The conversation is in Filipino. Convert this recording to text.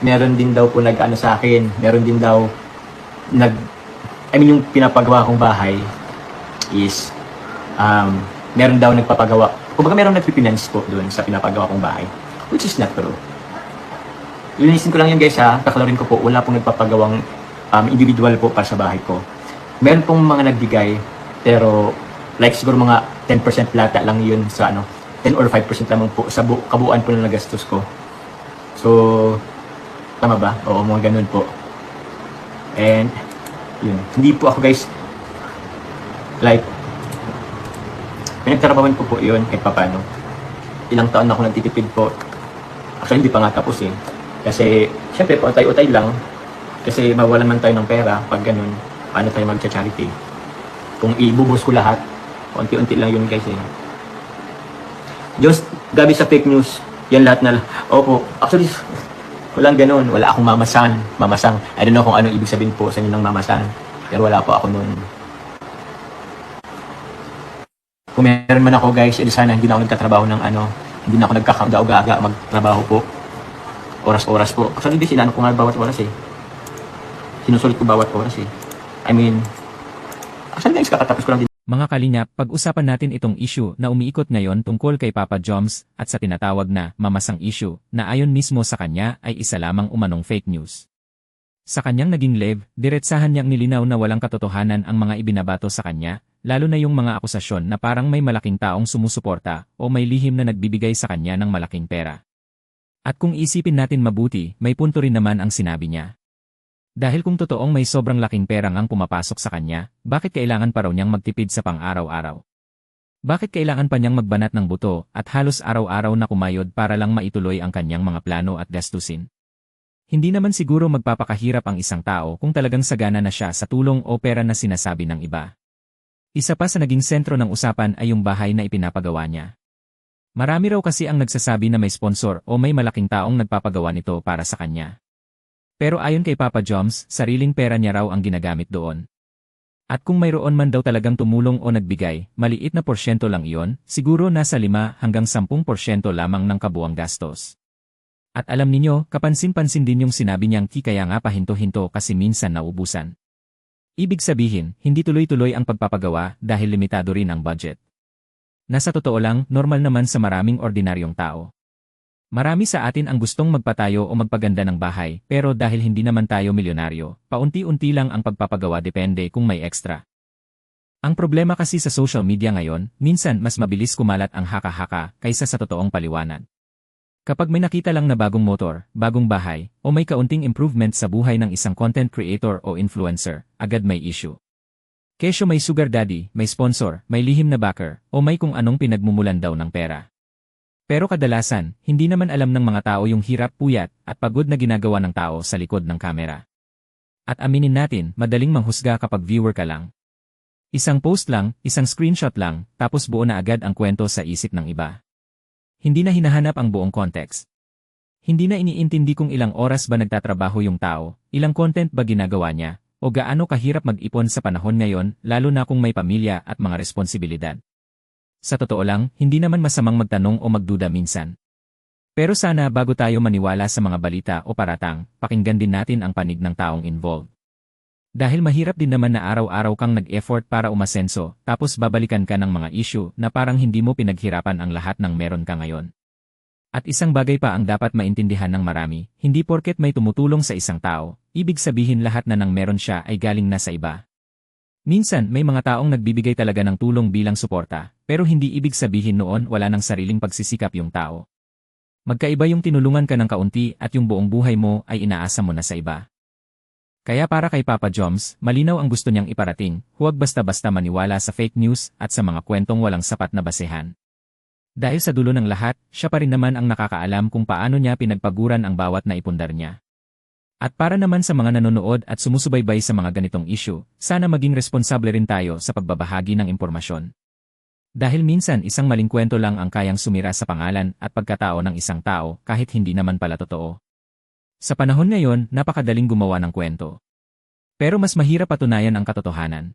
meron din daw po nag-ano sa akin, meron din daw nag, I mean yung pinapagawa kong bahay is, meron daw nagpapagawa. Kumbaga meron nagpipinance po doon sa pinapagawa kong bahay, which is not true. Linisin ko lang yun guys ha, kakalorin ko po, wala pong nagpapagawang individual po para sa bahay ko. Meron pong mga nagbigay, pero like siguro mga 10% lata lang yun sa ano, 10 or 5% lamang po sa kabuuan po na nagastos ko. So, tama ba? Oo, mga ganun po. And, yun. Hindi po ako guys, like, pinagtrabawan ko po yun kahit papano. Ilang taon na ako nagtitipid po. Actually, hindi pa nga tapos eh. Kasi, syempre, pautay-utay lang. Kasi mawalan man tayo ng pera pag ganun, paano tayo magcha-charity. Kung ibubos ko lahat, unti-unti lang yun guys eh. Just, gabi sa fake news, yan lahat na, opo, actually, walang ganun, wala akong mamasang. I don't know kung anong ibig sabihin po sa inyo ng mamasang, pero wala po ako nun. Kung meron man ako guys, edi sana hindi na ako nagtatrabaho ng ano, hindi na ako nagkakauga-aga magtrabaho po. Oras-oras po. Actually, hindi sinano ko nga bawat oras eh. Sinusulit ko bawat oras eh. I mean, actually guys, kakatapos ko lang din. Mga kalingap, pag-usapan natin itong issue na umiikot ngayon tungkol kay Papa Joms at sa tinatawag na mamasang issue na ayon mismo sa kanya ay isa lamang umanong fake news. Sa kanyang naging live, diretsahan niyang nilinaw na walang katotohanan ang mga ibinabato sa kanya, lalo na yung mga akusasyon na parang may malaking taong sumusuporta o may lihim na nagbibigay sa kanya ng malaking pera. At kung isipin natin mabuti, may punto rin naman ang sinabi niya. Dahil kung totoong may sobrang laking pera ngang pumapasok sa kanya, bakit kailangan pa raw niyang magtipid sa pang-araw-araw? Bakit kailangan pa niyang magbanat ng buto at halos araw-araw na kumayod para lang maituloy ang kanyang mga plano at gastusin? Hindi naman siguro magpapakahirap ang isang tao kung talagang sagana na siya sa tulong o pera na sinasabi ng iba. Isa pa sa naging sentro ng usapan ay yung bahay na ipinapagawa niya. Marami raw kasi ang nagsasabi na may sponsor o may malaking taong nagpapagawa nito para sa kanya. Pero ayon kay Papa Joms, sariling pera niya raw ang ginagamit doon. At kung mayroon man daw talagang tumulong o nagbigay, maliit na porsyento lang iyon, siguro nasa 5 hanggang 10% lamang ng kabuang gastos. At alam ninyo, kapansin-pansin din yung sinabi niyang kaya nga pahinto-hinto kasi minsan naubusan. Ibig sabihin, hindi tuloy-tuloy ang pagpapagawa dahil limitado rin ang budget. Nasa totoo lang, normal naman sa maraming ordinaryong tao. Marami sa atin ang gustong magpatayo o magpaganda ng bahay, pero dahil hindi naman tayo milyonaryo, paunti-unti lang ang pagpapagawa depende kung may extra. Ang problema kasi sa social media ngayon, minsan mas mabilis kumalat ang haka-haka kaysa sa totoong paliwanag. Kapag may nakita lang na bagong motor, bagong bahay, o may kaunting improvement sa buhay ng isang content creator o influencer, agad may issue. Kesyo may sugar daddy, may sponsor, may lihim na backer, o may kung anong pinagmumulan daw ng pera. Pero kadalasan, hindi naman alam ng mga tao yung hirap, puyat, at pagod na ginagawa ng tao sa likod ng kamera. At aminin natin, madaling manghusga kapag viewer ka lang. Isang post lang, isang screenshot lang, tapos buo na agad ang kwento sa isip ng iba. Hindi na hinahanap ang buong context. Hindi na iniintindi kung ilang oras ba nagtatrabaho yung tao, ilang content ba ginagawa niya, o gaano kahirap mag-ipon sa panahon ngayon, lalo na kung may pamilya at mga responsibilidad. Sa totoo lang, hindi naman masamang magtanong o magduda minsan. Pero sana bago tayo maniwala sa mga balita o paratang, pakinggan din natin ang panig ng taong involved. Dahil mahirap din naman na araw-araw kang nag-effort para umasenso, tapos babalikan ka ng mga issue na parang hindi mo pinaghirapan ang lahat ng meron ka ngayon. At isang bagay pa ang dapat maintindihan ng marami, hindi porket may tumutulong sa isang tao, ibig sabihin lahat na ng meron siya ay galing na sa iba. Minsan may mga taong nagbibigay talaga ng tulong bilang suporta, pero hindi ibig sabihin noon wala ng sariling pagsisikap yung tao. Magkaiba yung tinulungan ka ng kaunti at yung buong buhay mo ay inaasa mo na sa iba. Kaya para kay Papa Joms, malinaw ang gusto niyang iparating, huwag basta-basta maniwala sa fake news at sa mga kwentong walang sapat na basehan. Dahil sa dulo ng lahat, siya pa rin naman ang nakakaalam kung paano niya pinagpaguran ang bawat naipundar niya. At para naman sa mga nanonood at sumusubaybay sa mga ganitong issue, sana maging responsable rin tayo sa pagbabahagi ng impormasyon. Dahil minsan isang maling kwento lang ang kayang sumira sa pangalan at pagkatao ng isang tao kahit hindi naman pala totoo. Sa panahon ngayon, napakadaling gumawa ng kwento. Pero mas mahirap patunayan ang katotohanan.